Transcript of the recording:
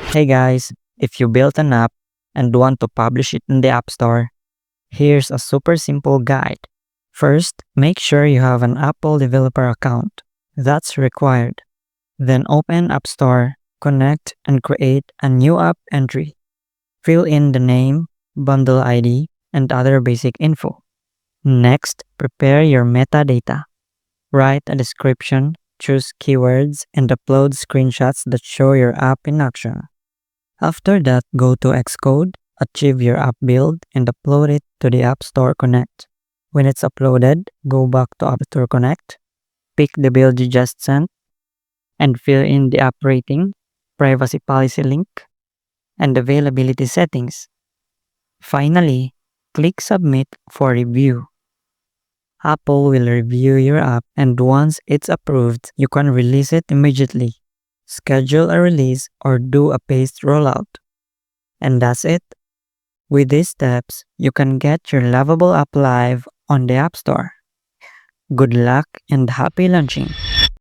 Hey guys, if you built an app and want to publish it in the App Store, here's a super simple guide. First, make sure you have an Apple developer account. That's required. Then open App Store, connect, and create a new app entry. Fill in the name, bundle ID, and other basic info. Next, prepare your metadata. Write a description, choose keywords, and upload screenshots that show your app in action. After that, go to Xcode, achieve your app build, and upload it to the App Store Connect. When it's uploaded, go back to App Store Connect, pick the build you just sent, and fill in the app rating, privacy policy link, and availability settings. Finally, click Submit for review. Apple will review your app, and once it's approved, you can release it immediately. Schedule a release or do a paced rollout. And that's it. With these steps, you can get your Lovable app live on the App Store. Good luck and happy launching!